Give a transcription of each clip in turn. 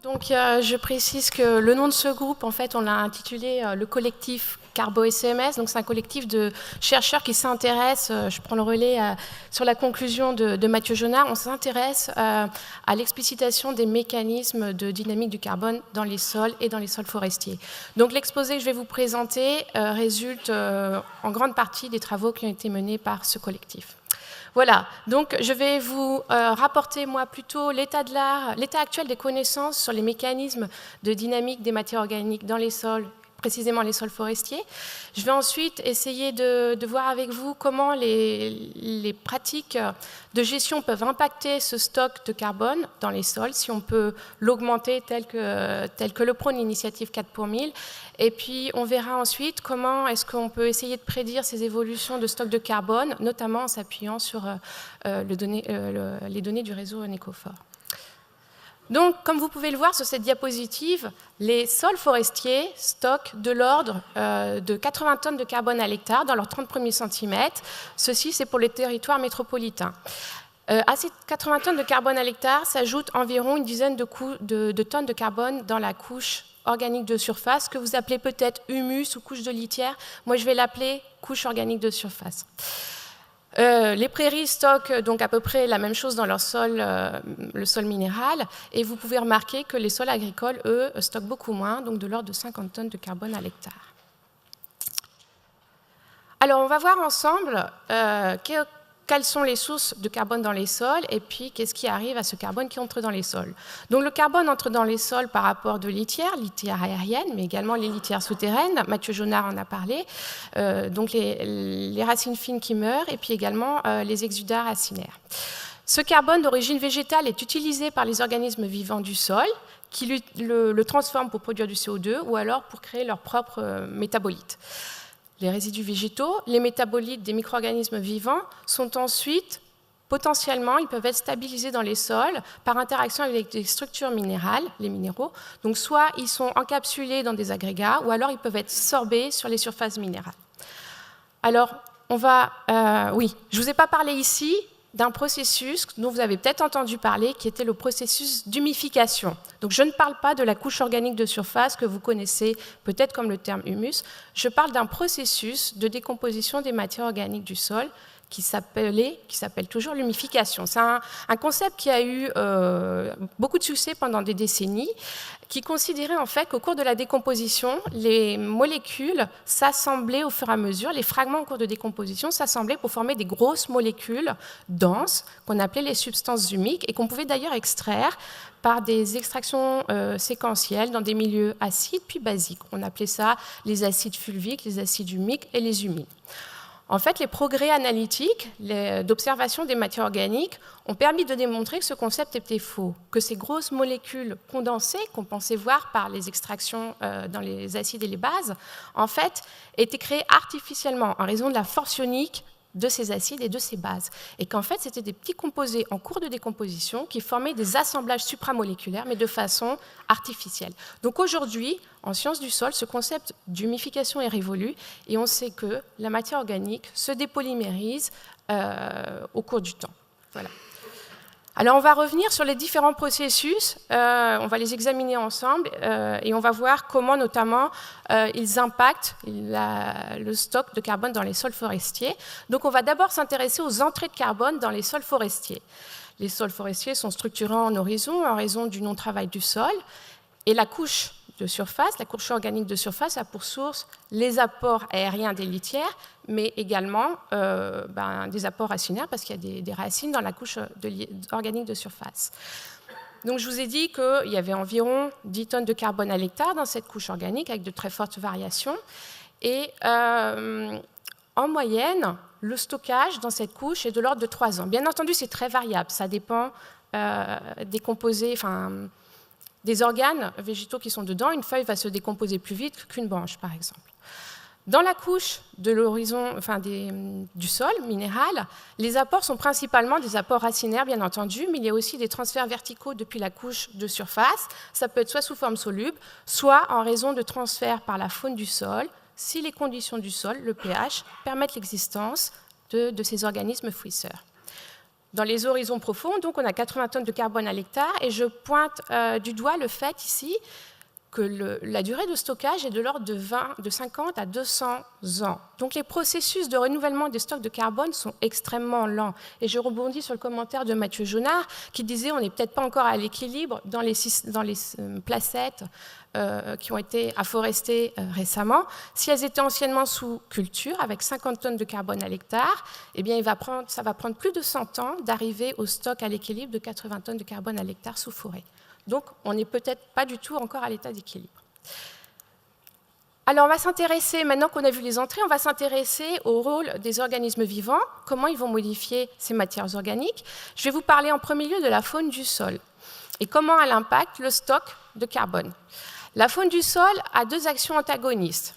Donc, je précise que le nom de ce groupe, en fait, on l'a intitulé le collectif Carbo-SCMS. Donc, c'est un collectif de chercheurs qui s'intéressent, je prends le relais sur la conclusion de Mathieu Jonard, on s'intéresse à l'explicitation des mécanismes de dynamique du carbone dans les sols et dans les sols forestiers. Donc, l'exposé que je vais vous présenter résulte en grande partie des travaux qui ont été menés par ce collectif. Voilà, donc je vais vous rapporter, moi, plutôt l'état actuel des connaissances sur les mécanismes de dynamique des matières organiques dans les sols, précisément les sols forestiers. Je vais ensuite essayer de voir avec vous comment les pratiques de gestion peuvent impacter ce stock de carbone dans les sols, si on peut l'augmenter tel que le prône l'initiative 4 pour 1000. Et puis, on verra ensuite comment est-ce qu'on peut essayer de prédire ces évolutions de stock de carbone, notamment en s'appuyant sur les données du réseau Nécophore. Donc, comme vous pouvez le voir sur cette diapositive, les sols forestiers stockent de l'ordre de 80 tonnes de carbone à l'hectare dans leurs 30 premiers centimètres. Ceci, c'est pour les territoires métropolitains. À ces 80 tonnes de carbone à l'hectare s'ajoutent environ une dizaine de tonnes de carbone dans la couche organique de surface, que vous appelez peut-être humus ou couche de litière. Moi, je vais l'appeler couche organique de surface. Les prairies stockent donc à peu près la même chose dans leur sol, le sol minéral, et vous pouvez remarquer que les sols agricoles, eux, stockent beaucoup moins, donc de l'ordre de 50 tonnes de carbone à l'hectare. Alors, on va voir ensemble quelles sont les sources de carbone dans les sols et puis qu'est-ce qui arrive à ce carbone qui entre dans les sols. Donc le carbone entre dans les sols par rapport de litières aériennes, mais également les litières souterraines. Mathieu Jonard en a parlé. Donc les racines fines qui meurent et puis également les exudats racinaires. Ce carbone d'origine végétale est utilisé par les organismes vivants du sol qui le transforment pour produire du CO2 ou alors pour créer leurs propres métabolites. Les résidus végétaux, les métabolites des micro-organismes vivants sont ensuite, potentiellement, ils peuvent être stabilisés dans les sols par interaction avec des structures minérales, les minéraux. Donc soit ils sont encapsulés dans des agrégats ou alors ils peuvent être sorbés sur les surfaces minérales. Alors, je ne vous ai pas parlé ici d'un processus dont vous avez peut-être entendu parler, qui était le processus d'humification. Donc je ne parle pas de la couche organique de surface que vous connaissez peut-être comme le terme humus, je parle d'un processus de décomposition des matières organiques du sol qui s'appelle toujours l'humification. C'est un concept qui a eu beaucoup de succès pendant des décennies, qui considérait en fait qu'au cours de la décomposition, les molécules s'assemblaient au fur et à mesure, les fragments en cours de décomposition s'assemblaient pour former des grosses molécules denses qu'on appelait les substances humiques et qu'on pouvait d'ailleurs extraire par des extractions séquentielles dans des milieux acides puis basiques. On appelait ça les acides fulviques, les acides humiques et les humides. En fait, les progrès analytiques d'observation des matières organiques ont permis de démontrer que ce concept était faux, que ces grosses molécules condensées qu'on pensait voir par les extractions dans les acides et les bases, en fait, étaient créées artificiellement en raison de la force ionique de ces acides et de ces bases. Et qu'en fait, c'était des petits composés en cours de décomposition qui formaient des assemblages supramoléculaires, mais de façon artificielle. Donc aujourd'hui, en sciences du sol, ce concept d'humification est révolu et on sait que la matière organique se dépolymérise au cours du temps. Voilà. Alors on va revenir sur les différents processus, on va les examiner ensemble et on va voir comment notamment ils impactent le stock de carbone dans les sols forestiers. Donc on va d'abord s'intéresser aux entrées de carbone dans les sols forestiers. Les sols forestiers sont structurés en horizon en raison du non-travail du sol et la couche de surface, la couche organique de surface a pour source les apports aériens des litières, mais également des apports racinaires parce qu'il y a des racines dans la couche organique de surface. Donc je vous ai dit qu'il y avait environ 10 tonnes de carbone à l'hectare dans cette couche organique avec de très fortes variations. Et en moyenne, le stockage dans cette couche est de l'ordre de 3 ans. Bien entendu, c'est très variable, ça dépend des composés, des organes végétaux qui sont dedans. Une feuille va se décomposer plus vite qu'une branche, par exemple. Dans la couche de l'horizon, du sol minéral, les apports sont principalement des apports racinaires, bien entendu, mais il y a aussi des transferts verticaux depuis la couche de surface. Ça peut être soit sous forme soluble, soit en raison de transferts par la faune du sol, si les conditions du sol, le pH, permettent l'existence de ces organismes fouisseurs. Dans les horizons profonds, donc, on a 80 tonnes de carbone à l'hectare, et je pointe du doigt le fait ici que la durée de stockage est de l'ordre de 50 à 200 ans. Donc les processus de renouvellement des stocks de carbone sont extrêmement lents. Et je rebondis sur le commentaire de Mathieu Jonard qui disait on n'est peut-être pas encore à l'équilibre dans les placettes qui ont été afforestées récemment. Si elles étaient anciennement sous culture, avec 50 tonnes de carbone à l'hectare, eh bien, ça va prendre plus de 100 ans d'arriver au stock à l'équilibre de 80 tonnes de carbone à l'hectare sous forêt. Donc, on n'est peut-être pas du tout encore à l'état d'équilibre. Alors, on va s'intéresser, maintenant qu'on a vu les entrées, on va s'intéresser au rôle des organismes vivants, comment ils vont modifier ces matières organiques. Je vais vous parler en premier lieu de la faune du sol et comment elle impacte le stock de carbone. La faune du sol a deux actions antagonistes.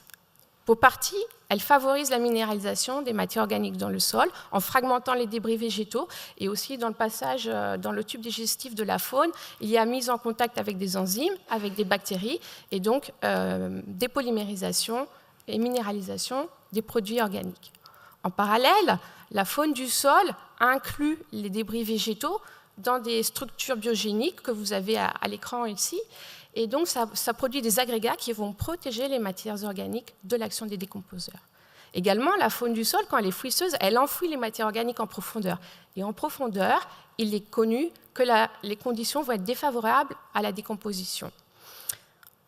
Pour partie, elle favorise la minéralisation des matières organiques dans le sol en fragmentant les débris végétaux et aussi dans le passage dans le tube digestif de la faune, il y a mise en contact avec des enzymes, avec des bactéries et donc dépolymérisation et minéralisation des produits organiques. En parallèle, la faune du sol inclut les débris végétaux dans des structures biogéniques que vous avez à l'écran ici. Et donc, ça produit des agrégats qui vont protéger les matières organiques de l'action des décomposeurs. Également, la faune du sol, quand elle est fouisseuse, elle enfouit les matières organiques en profondeur. Et en profondeur, il est connu que les conditions vont être défavorables à la décomposition.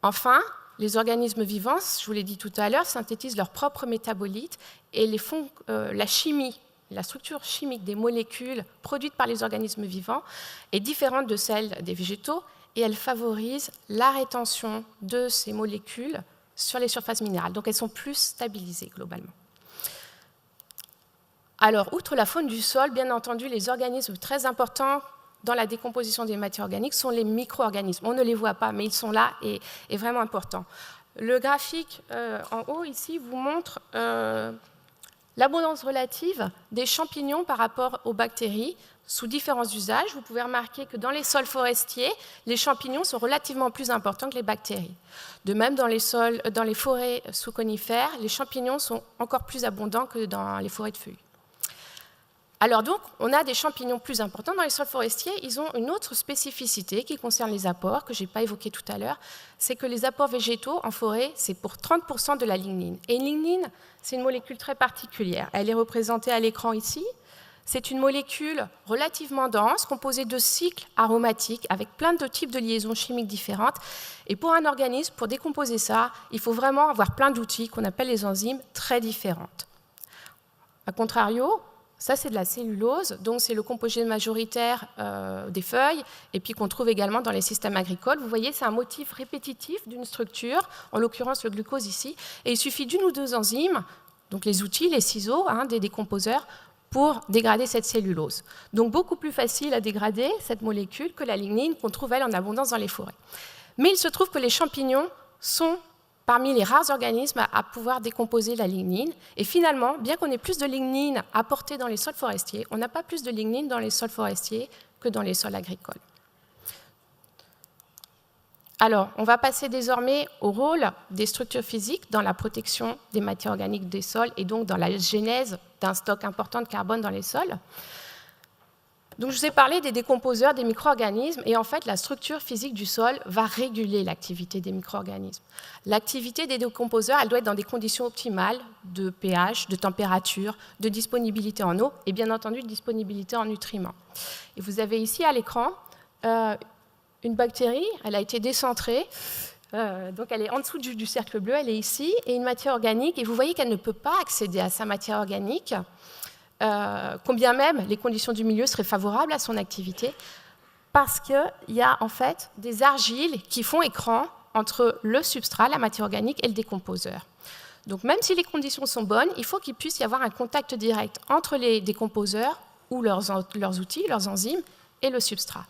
Enfin, les organismes vivants, je vous l'ai dit tout à l'heure, synthétisent leurs propres métabolites et la chimie, la structure chimique des molécules produites par les organismes vivants est différente de celle des végétaux, et elle favorise la rétention de ces molécules sur les surfaces minérales. Donc elles sont plus stabilisées globalement. Alors, outre la faune du sol, bien entendu, les organismes très importants dans la décomposition des matières organiques sont les micro-organismes. On ne les voit pas, mais ils sont là et vraiment importants. Le graphique en haut ici vous montre l'abondance relative des champignons par rapport aux bactéries sous différents usages. Vous pouvez remarquer que dans les sols forestiers, les champignons sont relativement plus importants que les bactéries. De même, dans les forêts sous conifères, les champignons sont encore plus abondants que dans les forêts de feuilles. Alors donc, on a des champignons plus importants dans les sols forestiers. Ils ont une autre spécificité qui concerne les apports, que je n'ai pas évoqué tout à l'heure, c'est que les apports végétaux en forêt, c'est pour 30% de la lignine. Et une lignine, c'est une molécule très particulière. Elle est représentée à l'écran ici. C'est une molécule relativement dense, composée de cycles aromatiques, avec plein de types de liaisons chimiques différentes. Et pour un organisme, pour décomposer ça, il faut vraiment avoir plein d'outils qu'on appelle les enzymes très différentes. A contrario, ça, c'est de la cellulose, donc c'est le composé majoritaire des feuilles, et puis qu'on trouve également dans les systèmes agricoles. Vous voyez, c'est un motif répétitif d'une structure, en l'occurrence le glucose ici, et il suffit d'une ou deux enzymes, donc les outils, les ciseaux, des décomposeurs, pour dégrader cette cellulose. Donc beaucoup plus facile à dégrader cette molécule que la lignine qu'on trouve, elle, en abondance dans les forêts. Mais il se trouve que les champignons sont parmi les rares organismes à pouvoir décomposer la lignine. Et finalement, bien qu'on ait plus de lignine apportée dans les sols forestiers, on n'a pas plus de lignine dans les sols forestiers que dans les sols agricoles. Alors, on va passer désormais au rôle des structures physiques dans la protection des matières organiques des sols et donc dans la genèse d'un stock important de carbone dans les sols. Donc, je vous ai parlé des décomposeurs, des micro-organismes, et en fait, la structure physique du sol va réguler l'activité des micro-organismes. L'activité des décomposeurs, elle doit être dans des conditions optimales de pH, de température, de disponibilité en eau et bien entendu de disponibilité en nutriments. Et vous avez ici à l'écran une bactérie, elle a été décentrée, donc elle est en dessous du cercle bleu, elle est ici, et une matière organique, et vous voyez qu'elle ne peut pas accéder à sa matière organique, combien même les conditions du milieu seraient favorables à son activité, parce qu'il y a en fait des argiles qui font écran entre le substrat, la matière organique, et le décomposeur. Donc même si les conditions sont bonnes, il faut qu'il puisse y avoir un contact direct entre les décomposeurs ou leurs outils, leurs enzymes, et le substrat.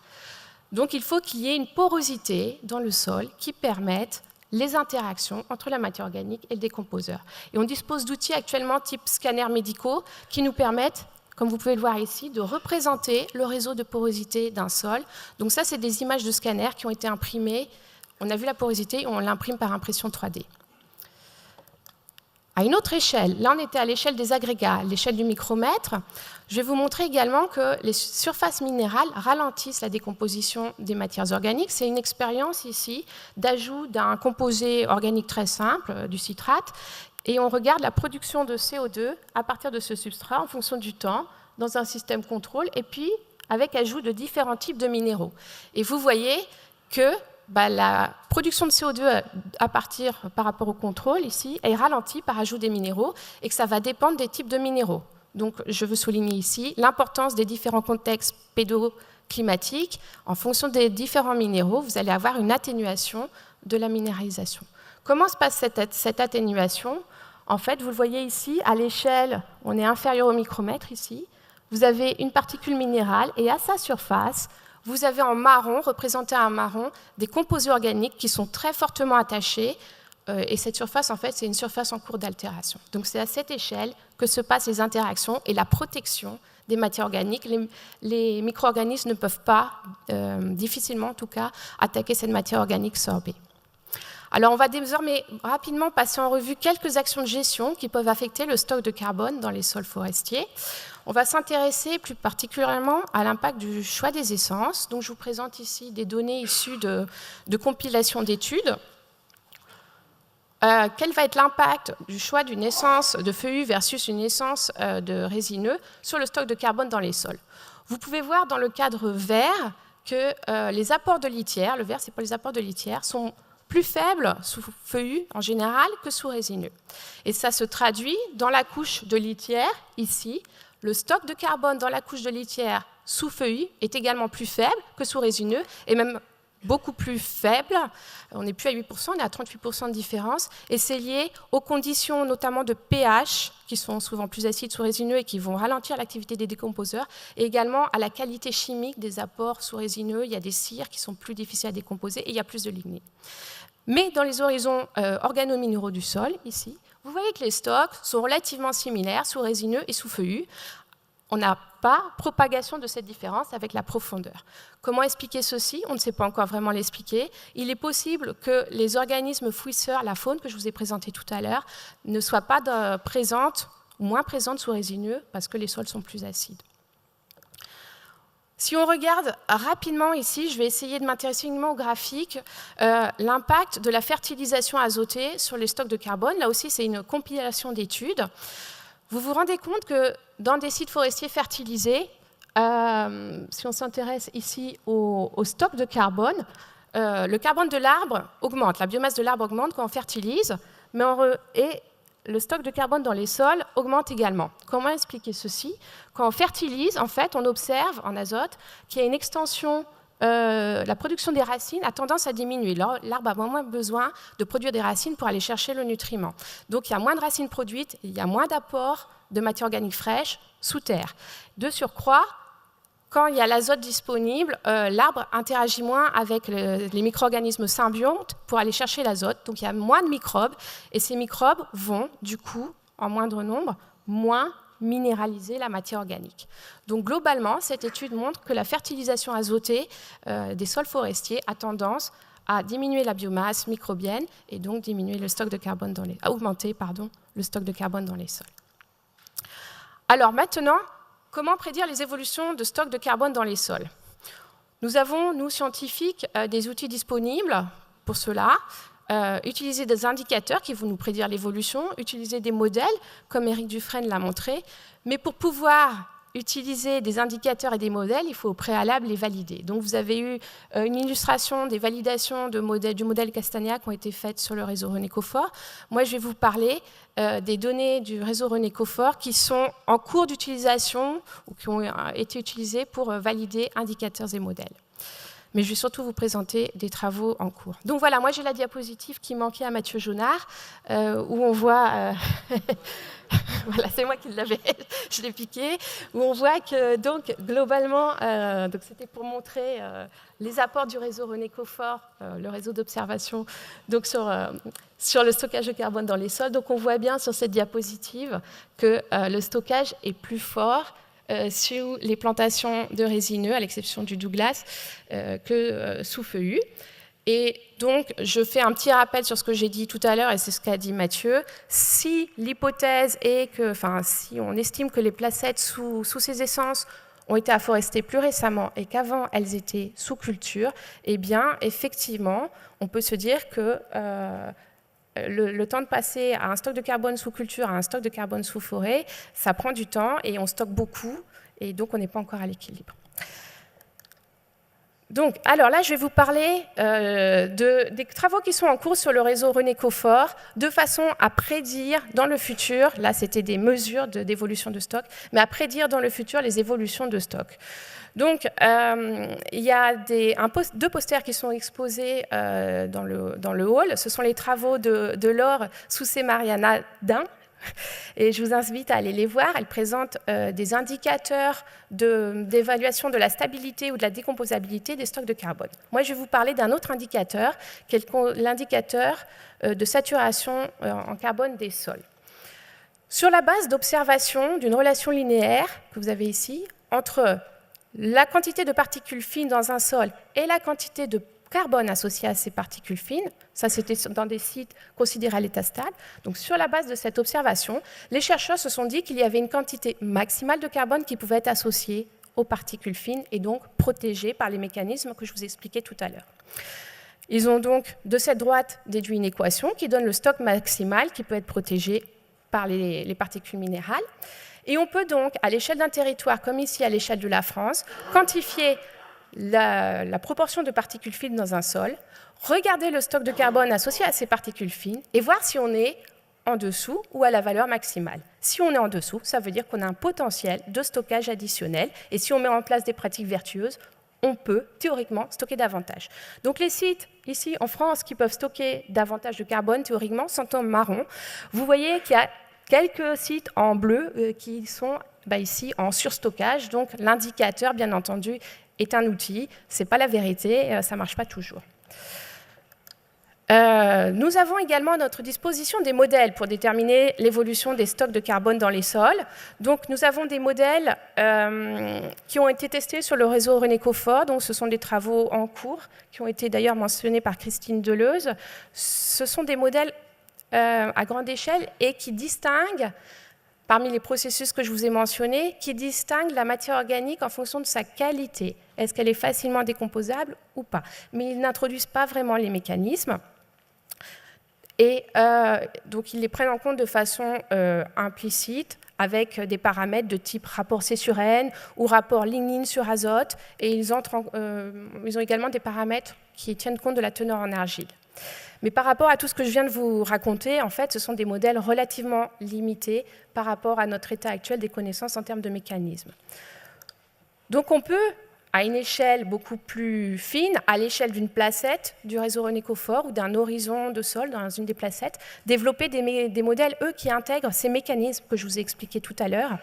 Donc il faut qu'il y ait une porosité dans le sol qui permette les interactions entre la matière organique et le décomposeur. Et on dispose d'outils actuellement type scanners médicaux qui nous permettent, comme vous pouvez le voir ici, de représenter le réseau de porosité d'un sol. Donc ça, c'est des images de scanners qui ont été imprimées. On a vu la porosité et on l'imprime par impression 3D. à une autre échelle. Là, on était à l'échelle des agrégats, l'échelle du micromètre. Je vais vous montrer également que les surfaces minérales ralentissent la décomposition des matières organiques. C'est une expérience ici d'ajout d'un composé organique très simple, du citrate, et on regarde la production de CO2 à partir de ce substrat en fonction du temps, dans un système contrôle, et puis avec ajout de différents types de minéraux. Et vous voyez que la production de CO2 par rapport au contrôle ici est ralentie par ajout des minéraux et que ça va dépendre des types de minéraux. Donc je veux souligner ici l'importance des différents contextes pédoclimatiques. En fonction des différents minéraux, vous allez avoir une atténuation de la minéralisation. Comment se passe cette atténuation? En fait, vous le voyez ici, à l'échelle, on est inférieur au micromètre ici. Vous avez une particule minérale et à sa surface, vous avez en marron, représenté en marron, des composés organiques qui sont très fortement attachés. Et cette surface, en fait, c'est une surface en cours d'altération. Donc c'est à cette échelle que se passent les interactions et la protection des matières organiques. Les micro-organismes ne peuvent pas, difficilement en tout cas, attaquer cette matière organique sorbée. Alors on va désormais rapidement passer en revue quelques actions de gestion qui peuvent affecter le stock de carbone dans les sols forestiers. On va s'intéresser plus particulièrement à l'impact du choix des essences. Donc je vous présente ici des données issues de compilations d'études. Quel va être l'impact du choix d'une essence de feuillu versus une essence de résineux sur le stock de carbone dans les sols? Vous pouvez voir dans le cadre vert que les apports de litière, le vert c'est pour les apports de litière, sont plus faibles sous feuillu en général que sous résineux. Et ça se traduit dans la couche de litière, ici. Le stock de carbone dans la couche de litière sous feuillu est également plus faible que sous résineux, et même beaucoup plus faible. On n'est plus à 8%, on est à 38% de différence, et c'est lié aux conditions notamment de pH, qui sont souvent plus acides sous résineux et qui vont ralentir l'activité des décomposeurs, et également à la qualité chimique des apports sous résineux. Il y a des cires qui sont plus difficiles à décomposer et il y a plus de lignées. Mais dans les horizons organominéraux du sol, ici, vous voyez que les stocks sont relativement similaires sous résineux et sous feuillu. On n'a pas propagation de cette différence avec la profondeur. Comment expliquer ceci? On ne sait pas encore vraiment l'expliquer. Il est possible que les organismes fouisseurs, la faune que je vous ai présentée tout à l'heure, ne soient pas présentes ou moins présentes sous résineux parce que les sols sont plus acides. Si on regarde rapidement ici, je vais essayer de m'intéresser uniquement au graphique, l'impact de la fertilisation azotée sur les stocks de carbone. Là aussi, c'est une compilation d'études. Vous vous rendez compte que dans des sites forestiers fertilisés, si on s'intéresse ici au stock de carbone, le carbone de l'arbre augmente, la biomasse de l'arbre augmente quand on fertilise, et le stock de carbone dans les sols augmente également. Comment expliquer ceci? Quand on fertilise, en fait, on observe en azote qu'il y a une extension, la production des racines a tendance à diminuer. L'arbre a moins besoin de produire des racines pour aller chercher le nutriment. Donc il y a moins de racines produites, il y a moins d'apport de matière organique fraîche sous terre. De surcroît, quand il y a l'azote disponible, l'arbre interagit moins avec les micro-organismes symbiontes pour aller chercher l'azote. Donc il y a moins de microbes, et ces microbes vont, du coup, en moindre nombre, moins minéraliser la matière organique. Donc globalement, cette étude montre que la fertilisation azotée des sols forestiers a tendance à diminuer la biomasse microbienne et donc diminuer le stock de carbone augmenter le stock de carbone dans les sols. Alors maintenant, comment prédire les évolutions de stock de carbone dans les sols? Nous avons, nous scientifiques, des outils disponibles pour cela. Utiliser des indicateurs qui vont nous prédire l'évolution, utiliser des modèles, comme Éric Dufresne l'a montré. Mais pour pouvoir utiliser des indicateurs et des modèles, il faut au préalable les valider. Donc vous avez eu une illustration des validations du modèle Castagna qui ont été faites sur le réseau René-Coffort. Moi, je vais vous parler des données du réseau René-Coffort qui sont en cours d'utilisation ou qui ont été utilisées pour valider indicateurs et modèles. Mais je vais surtout vous présenter des travaux en cours. Donc voilà, moi j'ai la diapositive qui manquait à Mathieu Jonard, où on voit, voilà, c'est moi qui l'avais, je l'ai piqué, où on voit que donc globalement, donc c'était pour montrer les apports du réseau René-Coffort, le réseau d'observation, donc sur le stockage de carbone dans les sols. Donc on voit bien sur cette diapositive que le stockage est plus fort sur les plantations de résineux, à l'exception du Douglas, que sous feuillu. Et donc, je fais un petit rappel sur ce que j'ai dit tout à l'heure, et c'est ce qu'a dit Mathieu. Si l'hypothèse est que, enfin, si on estime que les placettes sous ces essences ont été afforestées plus récemment et qu'avant elles étaient sous culture, eh bien, effectivement, on peut se dire que le temps de passer à un stock de carbone sous culture à un stock de carbone sous forêt, ça prend du temps et on stocke beaucoup, et donc on n'est pas encore à l'équilibre. Donc, alors là, je vais vous parler des travaux qui sont en cours sur le réseau René-Coffort, de façon à prédire dans le futur, là c'était des mesures d'évolution de stock, mais à prédire dans le futur les évolutions de stock. Donc, il y a deux posters qui sont exposés dans le hall. Ce sont les travaux de Laure Soucé-Mariana-Dain. Et je vous invite à aller les voir. Elles présentent des indicateurs d'évaluation de la stabilité ou de la décomposabilité des stocks de carbone. Moi, je vais vous parler d'un autre indicateur, qui est l'indicateur de saturation en carbone des sols. Sur la base d'observation d'une relation linéaire que vous avez ici, entre la quantité de particules fines dans un sol et la quantité de carbone associé à ces particules fines, ça c'était dans des sites considérés à l'état stable. Donc sur la base de cette observation, les chercheurs se sont dit qu'il y avait une quantité maximale de carbone qui pouvait être associée aux particules fines et donc protégée par les mécanismes que je vous expliquais tout à l'heure. Ils ont donc de cette droite déduit une équation qui donne le stock maximal qui peut être protégé par les particules minérales. Et on peut donc, à l'échelle d'un territoire, comme ici à l'échelle de la France, quantifier la proportion de particules fines dans un sol, regarder le stock de carbone associé à ces particules fines et voir si on est en dessous ou à la valeur maximale. Si on est en dessous, ça veut dire qu'on a un potentiel de stockage additionnel, et si on met en place des pratiques vertueuses, on peut théoriquement stocker davantage. Donc les sites ici en France qui peuvent stocker davantage de carbone théoriquement sont en marron. Vous voyez qu'il y a quelques sites en bleu qui sont ici en surstockage, donc l'indicateur bien entendu est un outil, ce n'est pas la vérité, ça ne marche pas toujours. Nous avons également à notre disposition des modèles pour déterminer l'évolution des stocks de carbone dans les sols. Donc nous avons des modèles qui ont été testés sur le réseau René-Coffort, donc ce sont des travaux en cours, qui ont été d'ailleurs mentionnés par Christine Deleuze. Ce sont des modèles à grande échelle et qui distinguent, parmi les processus que je vous ai mentionnés, qui distinguent la matière organique en fonction de sa qualité. Est-ce qu'elle est facilement décomposable ou pas? Mais ils n'introduisent pas vraiment les mécanismes. Et donc, ils les prennent en compte de façon implicite, avec des paramètres de type rapport C sur N ou rapport lignine sur azote. Et ils ont également des paramètres qui tiennent compte de la teneur en argile. Mais par rapport à tout ce que je viens de vous raconter, en fait, ce sont des modèles relativement limités par rapport à notre état actuel des connaissances en termes de mécanismes. Donc on peut, à une échelle beaucoup plus fine, à l'échelle d'une placette du réseau René-Coffort ou d'un horizon de sol dans une des placettes, développer des modèles, eux, qui intègrent ces mécanismes que je vous ai expliqués tout à l'heure,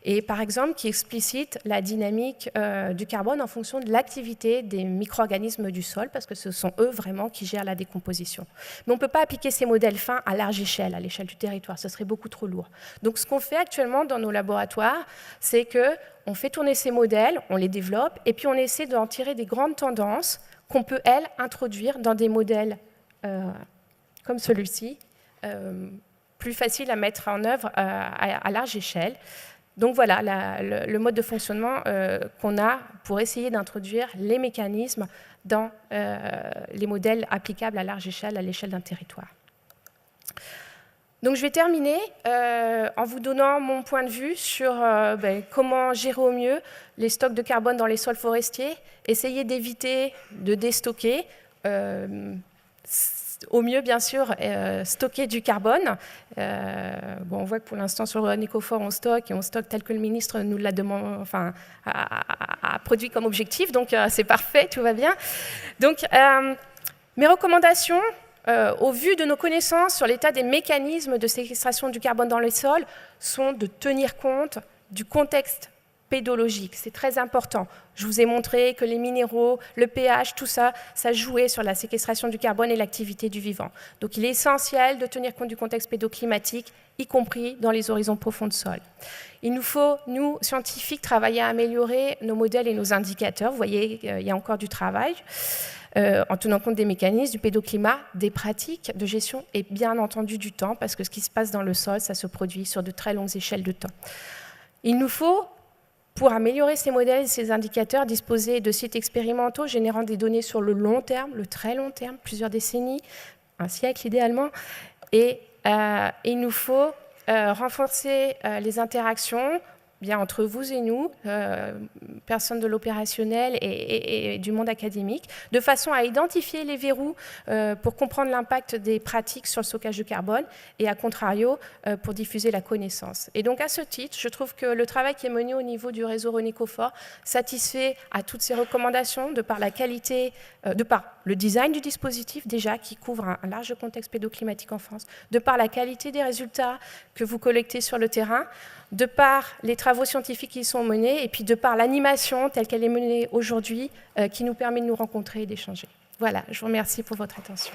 et par exemple qui explicitent la dynamique du carbone en fonction de l'activité des micro-organismes du sol, parce que ce sont eux vraiment qui gèrent la décomposition. Mais on ne peut pas appliquer ces modèles fins à large échelle, à l'échelle du territoire, ce serait beaucoup trop lourd. Donc ce qu'on fait actuellement dans nos laboratoires, c'est qu'on fait tourner ces modèles, on les développe, et puis on essaie d'en tirer des grandes tendances qu'on peut, elles, introduire dans des modèles comme celui-ci, plus faciles à mettre en œuvre à large échelle. Donc voilà le mode de fonctionnement qu'on a pour essayer d'introduire les mécanismes dans les modèles applicables à large échelle, à l'échelle d'un territoire. Donc je vais terminer en vous donnant mon point de vue sur comment gérer au mieux les stocks de carbone dans les sols forestiers, essayer d'éviter de déstocker, au mieux, bien sûr, stocker du carbone. On voit que pour l'instant, sur le René-Coffort, on stocke, et on stocke tel que le ministre nous l'a demandé, a produit comme objectif. Donc, c'est parfait, tout va bien. Donc, mes recommandations, au vu de nos connaissances sur l'état des mécanismes de séquestration du carbone dans les sols, sont de tenir compte du contexte pédologique, c'est très important. Je vous ai montré que les minéraux, le pH, tout ça, ça jouait sur la séquestration du carbone et l'activité du vivant. Donc il est essentiel de tenir compte du contexte pédoclimatique, y compris dans les horizons profonds de sol. Il nous faut, nous, scientifiques, travailler à améliorer nos modèles et nos indicateurs. Vous voyez, il y a encore du travail. en tenant compte des mécanismes, du pédoclimat, des pratiques de gestion et bien entendu du temps, parce que ce qui se passe dans le sol, ça se produit sur de très longues échelles de temps. Il nous faut, pour améliorer ces modèles et ces indicateurs, disposer de sites expérimentaux générant des données sur le long terme, le très long terme, plusieurs décennies, un siècle idéalement, et il nous faut renforcer les interactions bien entre vous et nous, personnes de l'opérationnel et du monde académique, de façon à identifier les verrous pour comprendre l'impact des pratiques sur le stockage de carbone et, à contrario, pour diffuser la connaissance. Et donc, à ce titre, je trouve que le travail qui est mené au niveau du réseau René Coffort satisfait à toutes ces recommandations de par la qualité, de par le design du dispositif déjà qui couvre un large contexte pédoclimatique en France, de par la qualité des résultats que vous collectez sur le terrain, de par les travaux scientifiques qui sont menés et puis de par l'animation telle qu'elle est menée aujourd'hui qui nous permet de nous rencontrer et d'échanger. Voilà, je vous remercie pour votre attention.